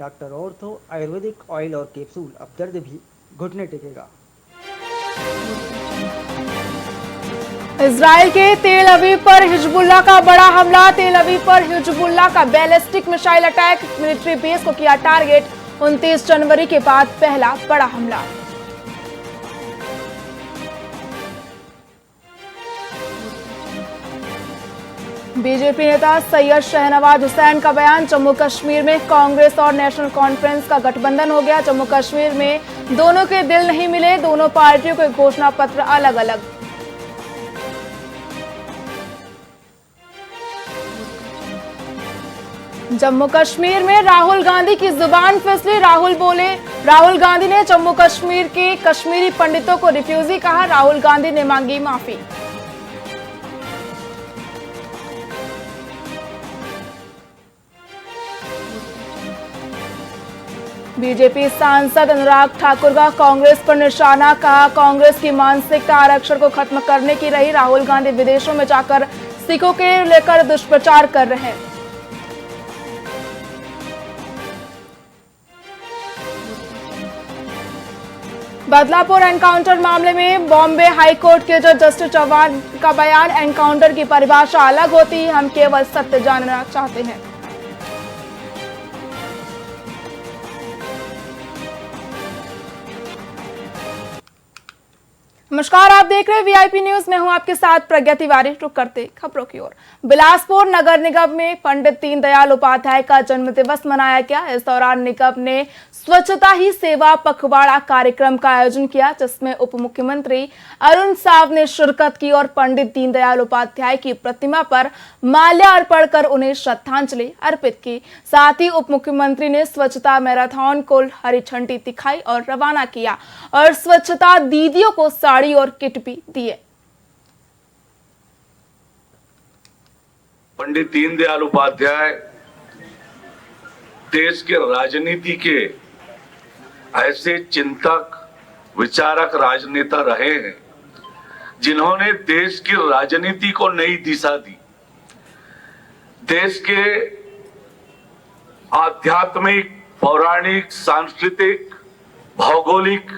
Doctor ortho Ayurvedic oil और capsule, अब दर्द भी घुटने टेकेगा। इजराइल के तेल अवीव पर हिजबुल्लाह का बड़ा हमला। तेल अवीव पर हिजबुल्लाह का ballistic missile attack, military base को किया टारगेट। 29 जनवरी के बाद पहला बड़ा हमला। बीजेपी नेता सैयद शहनवाज हुसैन का बयान। जम्मू कश्मीर में कांग्रेस और नेशनल कॉन्फ्रेंस का गठबंधन हो गया। जम्मू कश्मीर में दोनों के दिल नहीं मिले, दोनों पार्टियों के घोषणा पत्र अलग अलग। जम्मू कश्मीर में राहुल गांधी की जुबान फिसली। राहुल गांधी ने जम्मू कश्मीर के कश्मीरी पंडितों को रिफ्यूजी कहा। राहुल गांधी ने मांगी माफी। बीजेपी सांसद अनुराग ठाकुर का कांग्रेस पर निशाना। कहा, कांग्रेस की मानसिकता आरक्षण को खत्म करने की रही। राहुल गांधी विदेशों में जाकर सिखों के लेकर दुष्प्रचार कर रहे हैं। बदलापुर एनकाउंटर मामले में बॉम्बे हाईकोर्ट के जज जस्टिस चौहान का बयान। एनकाउंटर की परिभाषा अलग होती है, हम केवल सत्य जानना चाहते हैं। नमस्कार, आप देख रहे हैं वीआईपी न्यूज। मैं हूं आपके साथ प्रज्ञा तिवारी। रुक करते खबरों की ओर। बिलासपुर नगर निगम में पंडित दीनदयाल उपाध्याय का जन्म दिवस मनाया गया। इस दौरान निगम ने स्वच्छता ही सेवा पखवाड़ा कार्यक्रम का आयोजन किया, जिसमें उप मुख्यमंत्री अरुण साव ने शिरकत की और पंडित दीनदयाल उपाध्याय की प्रतिमा पर माल्यार्पण कर उन्हें श्रद्धांजलि अर्पित की। साथ ही उप मुख्यमंत्री ने स्वच्छता मैराथन को हरी झंडी दिखाई और रवाना किया और स्वच्छता दीदियों को साड़ी और किट भी दिए। पंडित दीनदयाल उपाध्याय देश के राजनीति के ऐसे चिंतक, विचारक राजनेता रहे हैं जिन्होंने देश की राजनीति को नई दिशा दी। देश के आध्यात्मिक, पौराणिक, सांस्कृतिक, भौगोलिक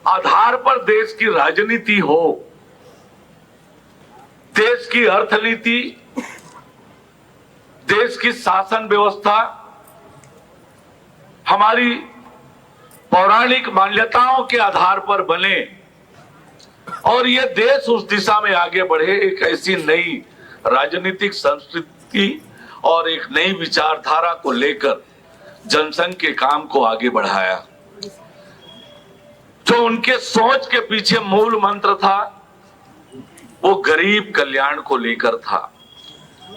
आधार पर देश की राजनीति हो, देश की अर्थनीति, देश की शासन व्यवस्था हमारी पौराणिक मान्यताओं के आधार पर बने और ये देश उस दिशा में आगे बढ़े। एक ऐसी नई राजनीतिक संस्कृति और एक नई विचारधारा को लेकर जनसंघ के काम को आगे बढ़ाया। जो उनके सोच के पीछे मूल मंत्र था वो गरीब कल्याण को लेकर था।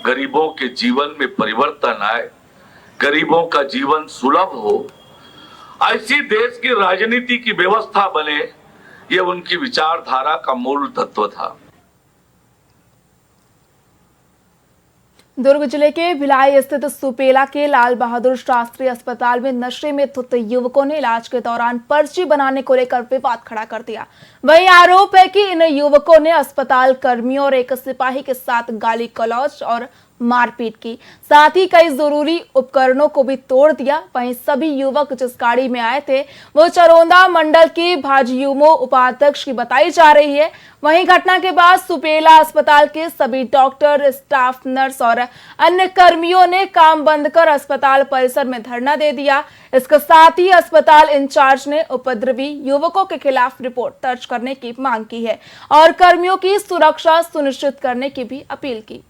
गरीबों के जीवन में परिवर्तन आए, गरीबों का जीवन सुलभ हो, ऐसी देश की राजनीति की व्यवस्था बने, ये उनकी विचारधारा का मूल तत्व था। दुर्ग जिले के भिलाई स्थित सुपेला के लाल बहादुर शास्त्री अस्पताल में नशे में धुत युवकों ने इलाज के दौरान पर्ची बनाने को लेकर विवाद खड़ा कर दिया। वही आरोप है कि इन युवकों ने अस्पताल कर्मियों और एक सिपाही के साथ गाली गलौज और मारपीट की, साथ ही कई जरूरी उपकरणों को भी तोड़ दिया। वहीं सभी युवक जिस गाड़ी में आए थे वो चरोंदा मंडल की भाजयुमो उपाध्यक्ष की बताई जा रही है। वहीं घटना के बाद सुपेला अस्पताल के सभी डॉक्टर, स्टाफ, नर्स और अन्य कर्मियों ने काम बंद कर अस्पताल परिसर में धरना दे दिया। इसके साथ ही अस्पताल इंचार्ज ने उपद्रवी युवकों के खिलाफ रिपोर्ट दर्ज करने की मांग की है और कर्मियों की सुरक्षा सुनिश्चित करने की भी अपील की।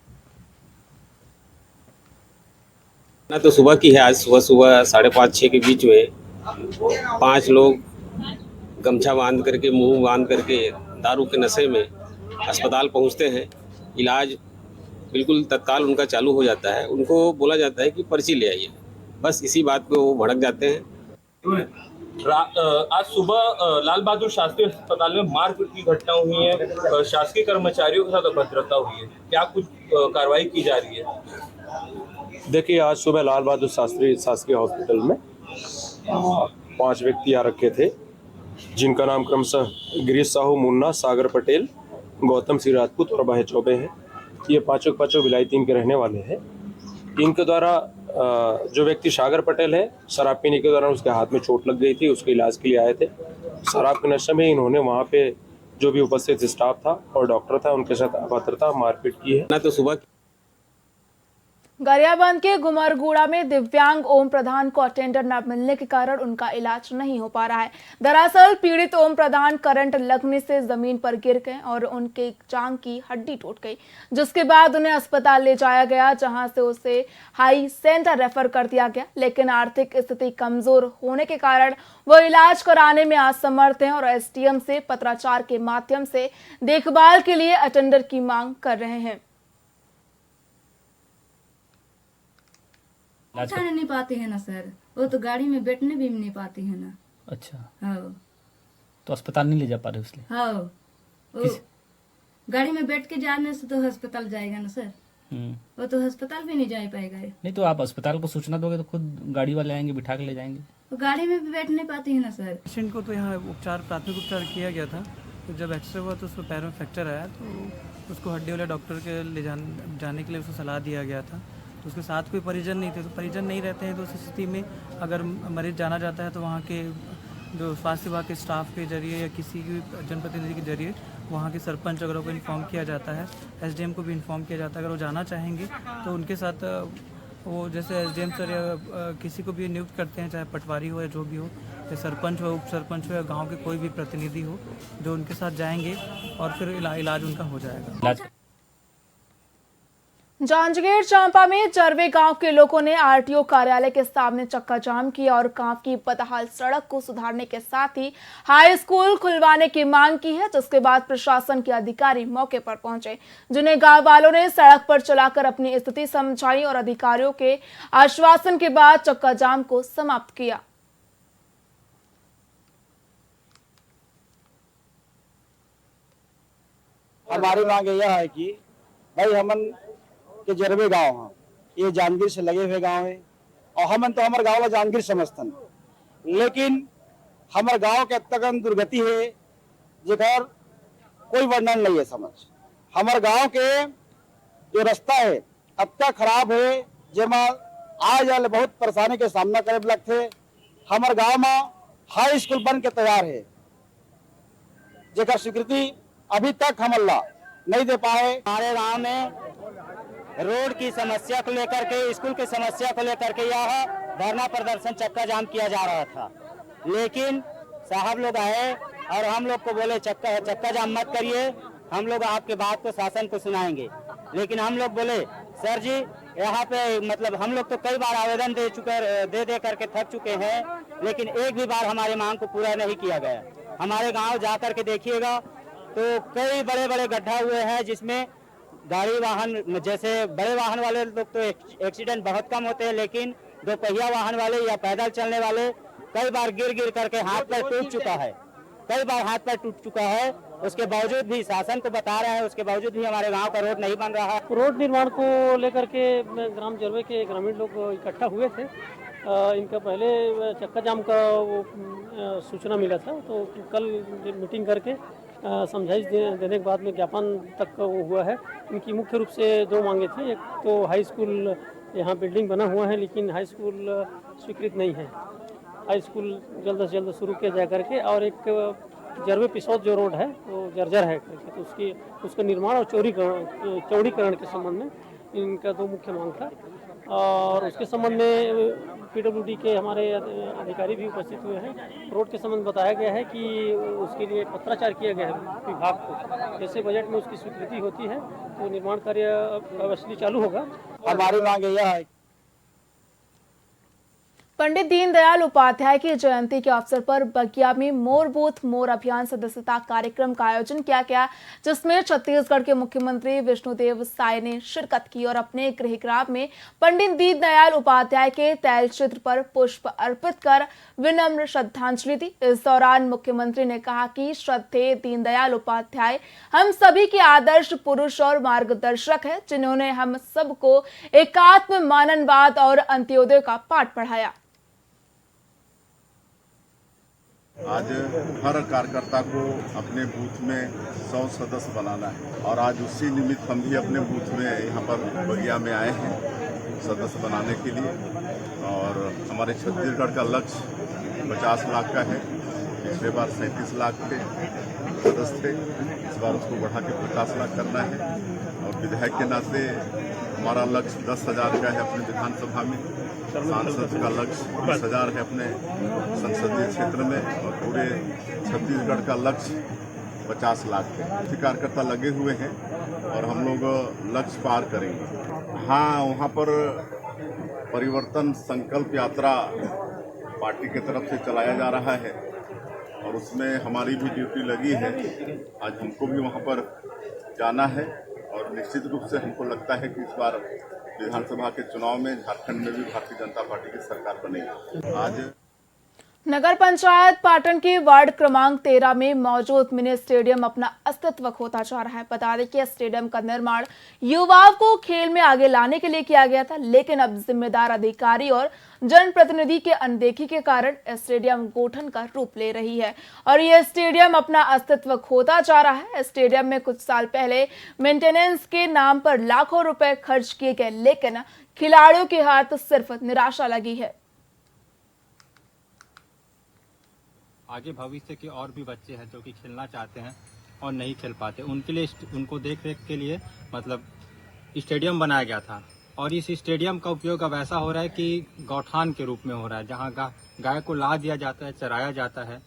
ना तो सुबह की है। आज सुबह 5:30-6 के बीच में 5 लोग गमछा बांध करके, मुंह बांध करके दारू के नशे में अस्पताल पहुंचते हैं। इलाज बिल्कुल तत्काल उनका चालू हो जाता है। उनको बोला जाता है कि पर्ची ले आइए, बस इसी बात पे वो भड़क जाते हैं। आज सुबह लाल बहादुर शास्त्री अस्पताल में मारपीट की घटना हुई है। शासकीय कर्मचारियों के साथ अभद्रता हुई है, क्या कुछ कार्रवाई की जा रही है? देखिए, आज सुबह लाल बहादुर शास्त्री शासकीय हॉस्पिटल में 5 व्यक्ति आ रखे थे, जिनका नाम क्रमशः गिरीश साहू, मुन्ना, सागर पटेल, गौतम सिंह राजपूत और अभय चौबे हैं। ये पांचों भिलाई टीम के रहने वाले हैं। इनके द्वारा जो व्यक्ति सागर पटेल है, शराब पीने के दौरान उसके हाथ में चोट लग गई थी, उसके इलाज के लिए आए थे। शराब के नशे में इन्होंने वहाँ पे जो भी उपस्थित स्टाफ था और डॉक्टर था उनके साथ अभद्रता मारपीट की है। ना तो सुबह गरियाबंद के गुमरगुड़ा में दिव्यांग ओम प्रधान को अटेंडर न मिलने के कारण उनका इलाज नहीं हो पा रहा है। दरअसल पीड़ित ओम प्रधान करंट लगने से जमीन पर गिर गए और उनके जांघ की हड्डी टूट गई, जिसके बाद उन्हें अस्पताल ले जाया गया, जहां से उसे हाई सेंटर रेफर कर दिया गया। लेकिन आर्थिक स्थिति कमजोर होने के कारण वो इलाज कराने में असमर्थ हैं और एसडीएम से पत्राचार के माध्यम से देखभाल के लिए अटेंडर की मांग कर रहे हैं। उठा नहीं पाते हैं ना सर, वो तो गाड़ी में बैठने भी नहीं पाती है ना। अच्छा, हाँ तो अस्पताल नहीं ले जा पा रहे इसलिए? हाँ, वो गाड़ी में बैठ के जाने से तो अस्पताल जाएगा ना सर, वो तो अस्पताल भी नहीं जा पाएगा। नहीं तो आप अस्पताल को सूचना दोगे तो खुद गाड़ी वाले आएंगे, बिठा के ले जाएंगे। वो गाड़ी में भी बैठ नहीं पाती है ना सर। पेशेंट को तो यहाँ प्राथमिक उपचार किया गया था, तो जब एक्सरे हुआ तो उसको पैर में फ्रैक्चर आया, तो उसको हड्डी वाले डॉक्टर के ले जाने के लिए उसको सलाह दिया गया था। तो उसके साथ कोई परिजन नहीं थे, तो परिजन नहीं रहते हैं तो उस स्थिति में अगर मरीज जाना जाता है तो वहाँ के जो स्वास्थ्य विभाग के स्टाफ के जरिए या किसी भी जनप्रतिनिधि के जरिए वहाँ के सरपंच वगैरह को इन्फॉर्म किया जाता है, एसडीएम को भी इन्फॉर्म किया जाता है। अगर वो जाना चाहेंगे तो उनके साथ वो जैसे एसडीएम सर या किसी को भी नियुक्त करते हैं, चाहे पटवारी हो या जो भी हो, या सरपंच हो, उप सरपंच हो या गाँव के कोई भी प्रतिनिधि हो, जो उनके साथ जाएंगे और फिर इलाज उनका हो जाएगा। जांजगीर चांपा में जरवे गांव के लोगों ने आरटीओ कार्यालय के सामने चक्का जाम किया और गांव की बदहाल सड़क को सुधारने के साथ ही हाई स्कूल खुलवाने की मांग की है, जिसके बाद प्रशासन के अधिकारी मौके पर पहुंचे, जिन्हें गांव वालों ने सड़क पर चलाकर अपनी स्थिति समझाई और अधिकारियों के आश्वासन के बाद चक्का जाम को समाप्त किया। हमारी मांग यह है कि भाई हमन के जरवे गांव हैं, ये जांजगीर से लगे हुए गांव है और हमन तो हमारे गांव ला जांजगीर समझतन, लेकिन हमारे गांव के तकन दुर्गति है जेकर कोई वर्णन नहीं है समझ। हमारे गांव के जो रास्ता है अब तक खराब है, जेमा आज जाल बहुत परेशानी के सामना करे लगते। हमारे गांव में हाई स्कूल बन के तैयार है, जेकर स्वीकृति अभी तक हम ला नहीं दे पाए। हमारे गांव में रोड की समस्या को लेकर के, स्कूल की समस्या को लेकर के यह धरना प्रदर्शन चक्का जाम किया जा रहा था, लेकिन साहब लोग आए और हम लोग को बोले चक्का जाम मत करिए, हम लोग आपके बात को शासन को सुनाएंगे। लेकिन हम लोग बोले सर जी यहाँ पे मतलब हम लोग तो कई बार आवेदन दे करके थक चुके हैं, लेकिन एक भी बार हमारे मांग को पूरा नहीं किया गया। हमारे गाँव जा करके देखिएगा तो कई बड़े बड़े गड्ढा हुए हैं, जिसमें गाड़ी वाहन जैसे बड़े वाहन वाले लोग तो एक्सीडेंट बहुत कम होते हैं, लेकिन दो पहिया वाहन वाले या पैदल चलने वाले कई बार गिर करके हाथ पैर टूट चुका है, कई बार हाथ पैर टूट चुका है। उसके बावजूद भी शासन को बता रहे हैं, उसके बावजूद भी हमारे गांव का रोड नहीं बन रहा है। रोड निर्माण को लेकर के ग्राम जरवे के ग्रामीण लोग इकट्ठा हुए थे। इनका पहले चक्का जाम का वो सूचना मिला था, तो कल मीटिंग करके समझाइश देने के बाद में ज्ञापन तक वो हुआ है। इनकी मुख्य रूप से दो मांगे थी, एक तो हाई स्कूल यहाँ बिल्डिंग बना हुआ है, लेकिन हाई स्कूल स्वीकृत नहीं है, हाई स्कूल जल्द से जल्द शुरू किया जा करके, और एक जरवे पिसौद जो रोड है वो जर्जर है करके, तो उसका निर्माण और चौड़ीकरण के संबंध में इनका दो मुख्य मांग था। और उसके संबंध में पीडब्ल्यूडी के हमारे अधिकारी भी उपस्थित हुए हैं। रोड के संबंध बताया गया है कि उसके लिए पत्राचार किया गया है विभाग को, जैसे बजट में उसकी स्वीकृति होती है तो निर्माण कार्य अवश्य चालू होगा। हमारी मांग यह है पंडित दीनदयाल उपाध्याय की जयंती के अवसर पर बगिया में मोर बूथ मोर अभियान सदस्यता कार्यक्रम का आयोजन किया गया, जिसमें छत्तीसगढ़ के मुख्यमंत्री विष्णुदेव साय ने शिरकत की और अपने गृहग्राम में पंडित दीनदयाल उपाध्याय के तैलचित्र पर पुष्प अर्पित कर विनम्र श्रद्धांजलि दी। इस दौरान मुख्यमंत्री ने कहा कि श्रद्धेय दीनदयाल उपाध्याय हम सभी के आदर्श पुरुष और मार्गदर्शक है, जिन्होंने हम सबको एकात्म मानववाद और अंत्योदय का पाठ पढ़ाया। आज हर कार्यकर्ता को अपने बूथ में 100 सदस्य बनाना है और आज उसी निमित्त हम भी अपने बूथ में यहाँ पर बगिया में आए हैं सदस्य बनाने के लिए। और हमारे छत्तीसगढ़ का लक्ष्य 50 लाख का है। पिछले बार 37 लाख के सदस्य थे, इस बार उसको बढ़ा के 50 लाख करना है। और विधायक के नाते हमारा लक्ष्य 10,000 का है अपने विधानसभा में, सांसद का लक्ष्य 20,000 है अपने संसदीय क्षेत्र में और पूरे छत्तीसगढ़ का लक्ष्य 50 लाख है। कार्यकर्ता लगे हुए हैं और हम लोग लक्ष्य पार करेंगे। हाँ, वहाँ पर परिवर्तन संकल्प यात्रा पार्टी की तरफ से चलाया जा रहा है और उसमें हमारी भी ड्यूटी लगी है। आज हमको भी वहाँ पर जाना है और निश्चित रूप से हमको लगता है कि इस बार विधानसभा के चुनाव में झारखंड में भी भारतीय जनता पार्टी की सरकार बनेगी। आज नगर पंचायत पाटन के वार्ड क्रमांक 13 में मौजूद मिनी स्टेडियम अपना अस्तित्व खोता जा रहा है। बता दें कि स्टेडियम का निर्माण युवाओं को खेल में आगे लाने के लिए किया गया था, लेकिन अब जिम्मेदार अधिकारी और जनप्रतिनिधि के अनदेखी के कारण स्टेडियम गोठन का रूप ले रही है और यह स्टेडियम अपना अस्तित्व खोता जा रहा है। स्टेडियम में कुछ साल पहले मेंटेनेंस के नाम पर लाखों रुपए खर्च किए गए, लेकिन खिलाड़ियों के हाथ सिर्फ निराशा लगी है। आगे भविष्य के और भी बच्चे हैं जो कि खेलना चाहते हैं और नहीं खेल पाते, उनके लिए उनको देख रेख के लिए मतलब स्टेडियम बनाया गया था। और इस स्टेडियम का उपयोग अब ऐसा हो रहा है कि गौठान के रूप में हो रहा है, जहां गाय को ला दिया जाता है, चराया जाता है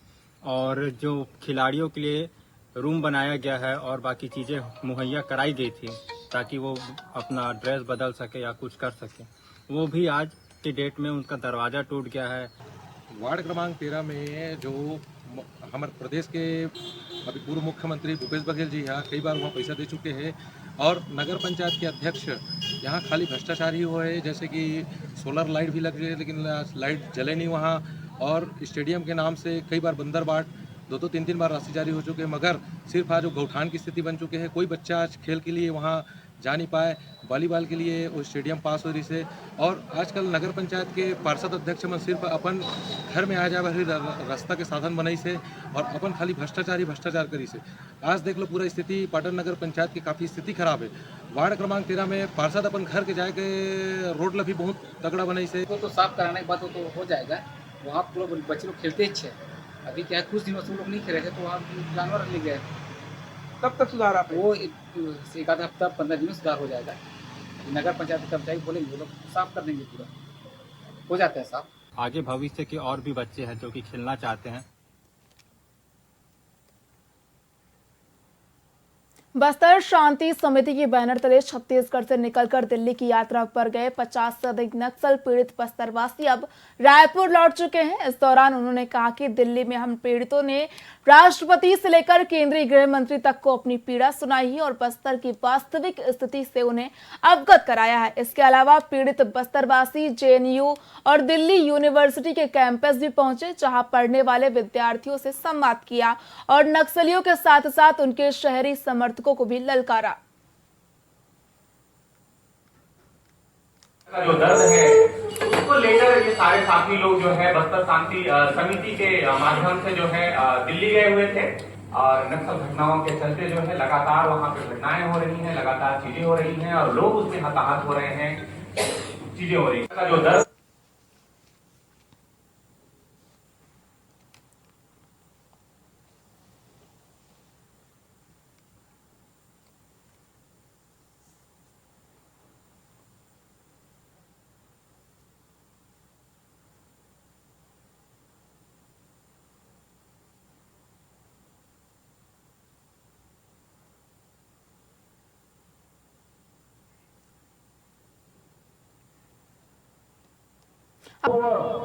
और जो खिलाड़ियों के लिए रूम बनाया गया है और बाकी चीज़ें मुहैया कराई गई थी ताकि वो अपना ड्रेस बदल सके या कुछ कर सके, वो भी आज के डेट में उनका दरवाज़ा टूट गया है। वार्ड क्रमांक 13 में जो हमारे प्रदेश के अभी पूर्व मुख्यमंत्री भूपेश बघेल जी यहाँ कई बार वहाँ पैसा दे चुके हैं और नगर पंचायत के अध्यक्ष यहाँ खाली भ्रष्टाचार ही हुआ है। जैसे कि सोलर लाइट भी लग रही है लेकिन लाइट जले नहीं वहाँ, और स्टेडियम के नाम से कई बार बंदर बाट 2-2, 3-3 बार राशि जारी हो चुके हैं, मगर सिर्फ आज गौठान की स्थिति बन चुके हैं। कोई बच्चा आज खेल के लिए वहाँ जा नहीं पाए, वॉलीबॉल के लिए वो स्टेडियम पास हो रही से। और आजकल नगर पंचायत के पार्षद अध्यक्ष में सिर्फ अपन घर में आ जाए रास्ता के साधन बनाई से और अपन खाली भ्रष्टाचार करी से। आज देख लो पूरा स्थिति पाटन नगर पंचायत की काफ़ी स्थिति खराब है। वार्ड क्रमांक 13 में पार्षद अपन घर के जाए के रोड भी बहुत तगड़ा बनाई से। तो साफ कराने के बाद तो हो जाएगा। वहाँ बच्चे लोग खेलते ही अभी क्या है, कुछ दिनों से लोग नहीं खेल रहे थे तो वहाँ जानवर ले गए। कब तक सुधार आप? वो एक आधा हफ्ता 15 दिन में सुधार हो जाएगा। नगर पंचायत के कर्मचारी बोलेंगे, वो लोग साफ कर देंगे, पूरा हो जाता है साफ। आगे भविष्य के और भी बच्चे हैं जो कि खेलना चाहते हैं। बस्तर शांति समिति के बैनर तले छत्तीसगढ़ से निकलकर दिल्ली की यात्रा पर गए 50 से अधिक नक्सल पीड़ित बस्तरवासी अब रायपुर लौट चुके हैं। इस दौरान उन्होंने कहा कि दिल्ली में हम पीड़ितों ने राष्ट्रपति से लेकर केंद्रीय गृह मंत्री तक को अपनी पीड़ा सुनाई है और बस्तर की वास्तविक स्थिति से उन्हें अवगत कराया है। इसके अलावा पीड़ित बस्तरवासी जेएनयू और दिल्ली यूनिवर्सिटी के कैंपस भी पहुंचे, जहां पढ़ने वाले विद्यार्थियों से संवाद किया और नक्सलियों के साथ साथ उनके शहरी समर्थकों को भी ललकारा। जो दर्द है उसको लेकर ये सारे साथी लोग जो है बस्तर शांति समिति के माध्यम से जो है दिल्ली गए हुए थे और नक्सल घटनाओं के चलते जो है लगातार वहाँ पे घटनाएं हो रही हैं, लगातार चीजें हो रही हैं और लोग उसमें हताहत हो रहे हैं, चीजें हो रही हैं। जो दर्द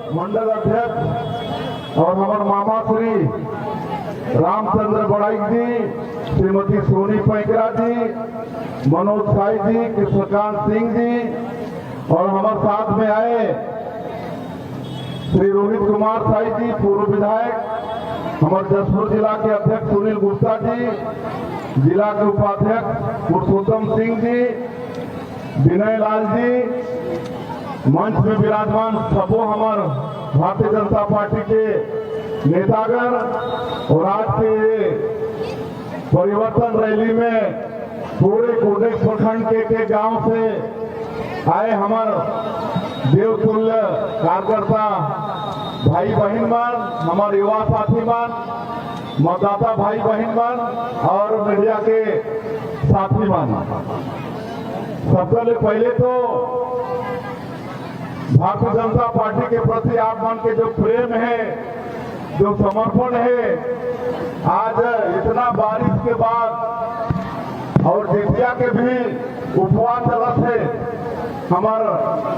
मंडल अध्यक्ष और हमारे मामा श्री रामचंद्र बड़ाई जी, श्रीमती सोनी पैकरा जी, मनोज साई जी, कृष्णकांत सिंह जी और हमारे साथ में आए श्री रोहित कुमार साई जी, पूर्व विधायक, हमारे जसपुर जिला के अध्यक्ष सुनील गुप्ता जी, जिला के उपाध्यक्ष पुरुषोत्तम सिंह जी, विनय लाल जी, मंच में विराजमान सबो हमारे भारतीय जनता पार्टी के नेतागण और आज के ये परिवर्तन रैली में पूरे कोडेक प्रखंड के गांव से आए हमारे देवतुल्य कार्यकर्ता भाई बहन मन, हमारे युवा साथी मन, मतदाता भाई बहन मन और मीडिया के साथी मन, सबसे पहले तो भारतीय जनता पार्टी के प्रति आप मन के जो प्रेम है, जो समर्पण है, आज इतना बारिश के बाद और जितिया के भी उपवास चलत है, हमार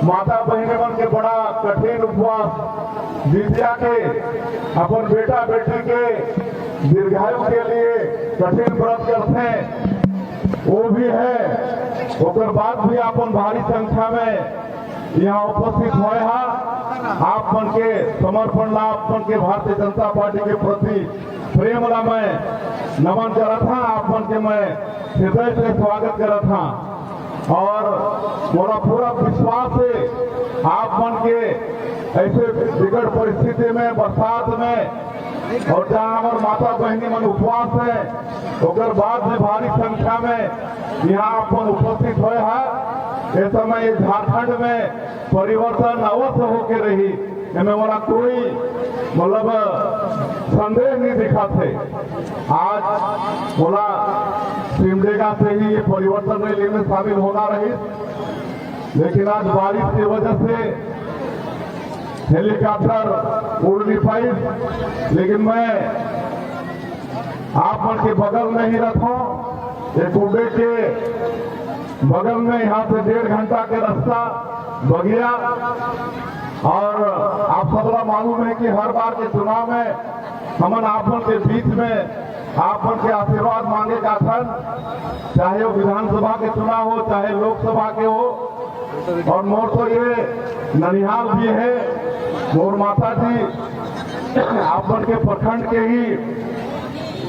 माता बहने मन के बड़ा कठिन उपवास जितिया के अपन बेटा बेटी के दीर्घायु के लिए कठिन व्रत करते हैं, वो भी है। उसके बाद भी अपन भारी संख्या में यहाँ उपस्थित हुए हैं। आप मन के समर्पण ला, आप मन के भारतीय जनता पार्टी के प्रति प्रेम ला मैं नमन करा था, आप मन के मैं हृदय से स्वागत करा था और मेरा पूरा विश्वास है आप मन के ऐसे विकट परिस्थिति में, बरसात में और जहाँ हमारे माता बहनी मन उपवास है, उसके बाद भी भारी संख्या में यहाँ अपन उपस्थित हुए हैं। इस समय झारखंड में परिवर्तन अवश्य होके रही, इनमें वाला कोई मतलब संदेह नहीं दिखा थे। आज बोला सिमडेगा से ही ये परिवर्तन रैली में शामिल होना रही, लेकिन आज बारिश की वजह से हेलीकॉप्टर उड़ नहीं पाई, लेकिन मैं आप मन के बगल में ही रखा, एक उड़े के बगल में यहाँ से 1.5 घंटा के रास्ता बगिया। और आप सबला मालूम है कि हर बार के चुनाव में हमन आपन के बीच में आपन के आशीर्वाद मांगे का था, चाहे वो विधानसभा के चुनाव हो, चाहे लोकसभा के हो। और मोर तो ये ननिहाल भी है, मोर माता जी आपन के प्रखंड के ही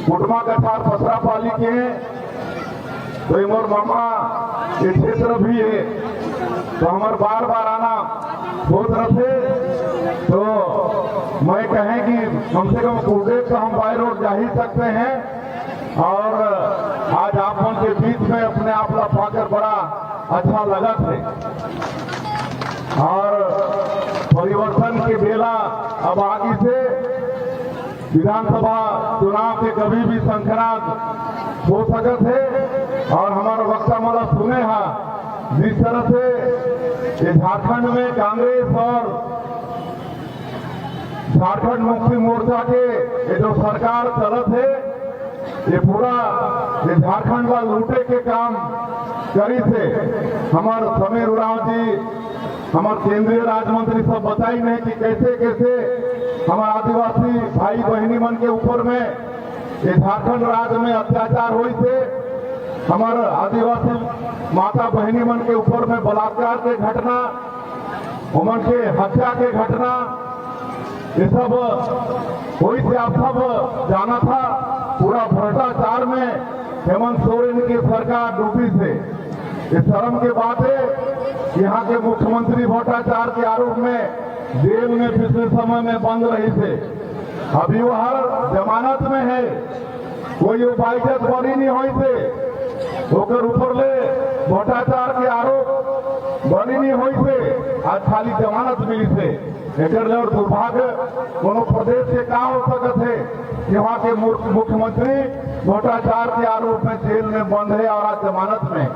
कुटमा कठार पसरापाली के हैं, तो मोर मामा ये क्षेत्र भी है, तो हमारे बार बार आना सोच रहे थे। तो मैं कहें कि कम से कम कुर्डे तो हम बाय रोड जा ही सकते हैं, और आज आप उनके बीच में अपने आप ला पाकर बड़ा अच्छा लगा थे। और परिवर्तन के बेला अब आगे से विधानसभा चुनाव के कभी भी संक्रांत हो सकते है। और हमारा वक्ता मोला सुने हा जिस तरह से ये झारखंड में कांग्रेस और झारखंड मुक्ति मोर्चा के ये जो सरकार चलत है, ये पूरा ये झारखंड का लूटे के काम करी थे। हमारे समीर उरांव जी, हमारे केंद्रीय राज्य मंत्री सब बताई नहीं कि कैसे कैसे हमारे आदिवासी भाई बहनी मन के ऊपर में ये झारखंड राज्य में अत्याचार हुई थे, हमारे आदिवासी माता बहनी मन के ऊपर में बलात्कार के घटना, उमन के हत्या के घटना, ये सब हुई थी। आप सब जाना था, पूरा भ्रष्टाचार में हेमंत सोरेन की सरकार डूबी थे। ये शर्म की बात है, यहाँ के मुख्यमंत्री भ्रष्टाचार के आरोप में जेल में पिछले समय में बंद रहे थे, अभी वो हर जमानत में है, कोई उपायजत बरी नहीं हुई थे, ओकर ऊपर ले भ्रष्टाचार के आरोप बनी नहीं हुई थे, आज खाली जमानत मिली थे। एक दुर्भाग्य कोनो प्रदेश के का हो सकते है, यहाँ के मुख्यमंत्री भ्रष्टाचार के आरोप में जेल में बंद है और आज जमानत में।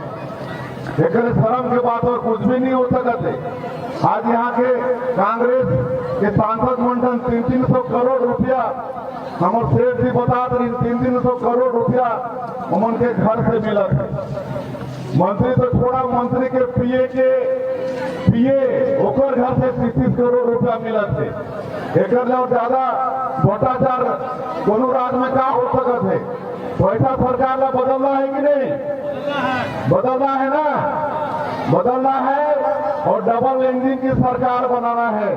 एक शर्म के बात और कुछ भी नहीं हो सकते। आज यहाँ के कांग्रेस के सांसद मंडल 300 करोड़ रुपया, हमारे सेठ जी बता रही 300 करोड़ रुपया उनके घर से मिला था। मंत्री तो छोड़ा, मंत्री के पीए ओकर घर से 30 करोड़ रुपया मिला थे। एक ज्यादा भ्रष्टाचार दोनों राज्य में क्या हो सकता है? तो ऐसा सरकार का बदलना है कि नहीं? बदलना है ना, बदलना है और डबल इंजन की सरकार बनाना है।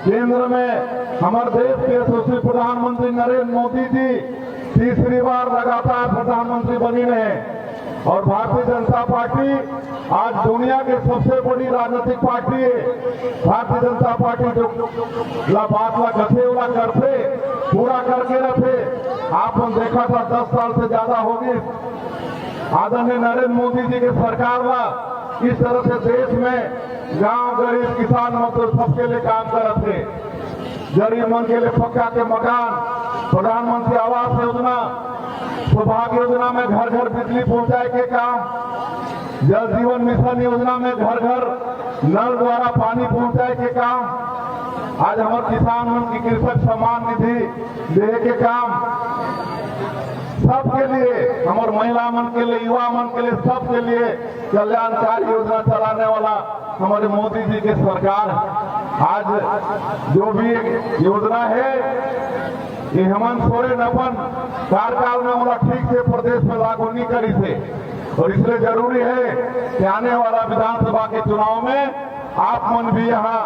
केंद्र में हमारे देश के यशस्वी प्रधानमंत्री नरेंद्र मोदी जी तीसरी बार लगातार प्रधानमंत्री बनी रहे, और भारतीय जनता पार्टी आज दुनिया की सबसे बड़ी राजनीतिक पार्टी है। भारतीय जनता पार्टी जो बात ला गथे वाला करते पूरा करके रखे। आपने देखा था 10 साल से ज्यादा हो गई आदरणीय नरेंद्र मोदी जी की सरकार ला इस तरह से देश में गांव गरीब किसान मजदूर सबके लिए काम कर थे। गरीब मन के लिए पक्का के मकान, प्रधानमंत्री आवास योजना, सौभाग्य योजना में घर घर बिजली पहुंचाए के काम, जल जीवन मिशन योजना में घर घर नल द्वारा पानी पहुंचाए के काम, आज हमारे किसान मन की कृषक सम्मान निधि दे के काम, सबके लिए, हमारे महिला मन के लिए, युवा मन के लिए, सबके लिए कल्याणकारी योजना चलाने वाला हमारे मोदी जी की सरकार। आज जो भी योजना है ये हेमंत सोरेन अपन कार्यकाल में हमारा ठीक से प्रदेश में लागू नहीं करी थे, और इसलिए जरूरी है कि आने वाला विधानसभा के चुनाव में आप मन भी यहाँ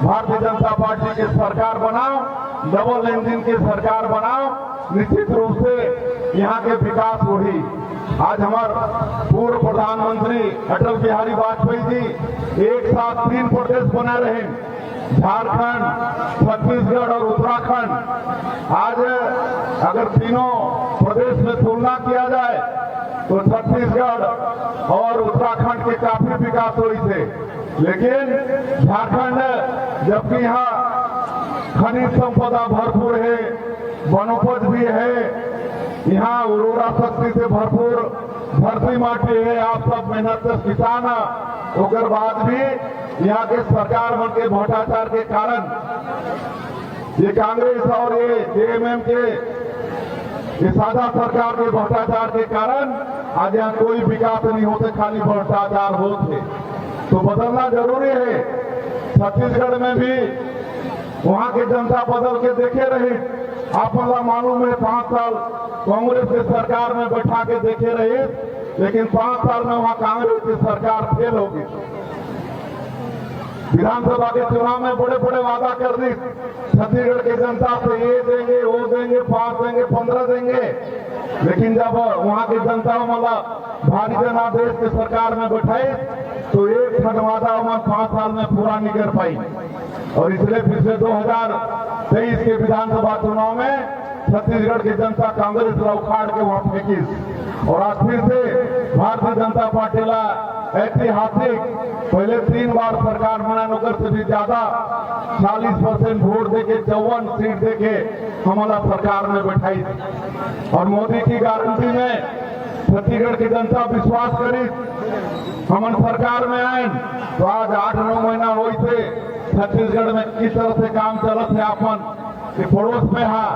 भारतीय जनता पार्टी की सरकार बनाओ, डबल इंजन की सरकार बनाओ, निश्चित रूप से यहाँ के विकास होगी। आज हमारे पूर्व प्रधानमंत्री अटल बिहारी वाजपेयी जी एक साथ 3 प्रदेश बना रहे, झारखंड, छत्तीसगढ़ और उत्तराखंड। आज अगर तीनों प्रदेश में तुलना किया जाए तो छत्तीसगढ़ और उत्तराखंड के काफी विकास हुई थे, लेकिन झारखंड जबकि यहाँ खनिज संपदा भरपूर है, वनोपज भी है, यहाँ उर्वरा शक्ति से भरपूर धरती माटी है, आप सब मेहनत से किसान होकर बाद भी यहाँ के सरकार मन के भ्रष्टाचार के कारण, ये कांग्रेस और ये जेएमएम के ये साझा सरकार के भ्रष्टाचार के कारण आज यहाँ कोई विकास नहीं होते, खाली भ्रष्टाचार होते। तो बदलना जरूरी है। छत्तीसगढ़ में भी वहाँ की जनता बदल के देखे रही, आपको मालूम है 5 साल कांग्रेस की सरकार में बैठा के देखे रही, लेकिन 5 साल में वहाँ कांग्रेस की सरकार फेल होगी। विधानसभा के चुनाव में बड़े बड़े वादा कर दी छत्तीसगढ़ की जनता से, ये देंगे, वो देंगे, 5 देंगे, 15 देंगे, लेकिन जब वहाँ की जनता मतलब भारतीय जनता देश की सरकार में बैठाई तो एक खंड वादा 5 साल में पूरा नहीं कर पाई, और इसलिए पिछले 2023 के विधानसभा चुनाव में छत्तीसगढ़ की जनता कांग्रेस ला उखाड़ के वहां फेंकी, और आज फिर से भारतीय जनता पार्टी ला ऐतिहासिक पहले 3 बार सरकार बना नौकर से भी ज्यादा 40% वोट देके 54 सीट देके हमारा सरकार में बैठाई, और मोदी की गारंटी में छत्तीसगढ़ की जनता विश्वास करी, हम सरकार में आए तो आज 8-9 महीना हुई थे छत्तीसगढ़ में किस तरह से काम चलत है, अपन पड़ोस में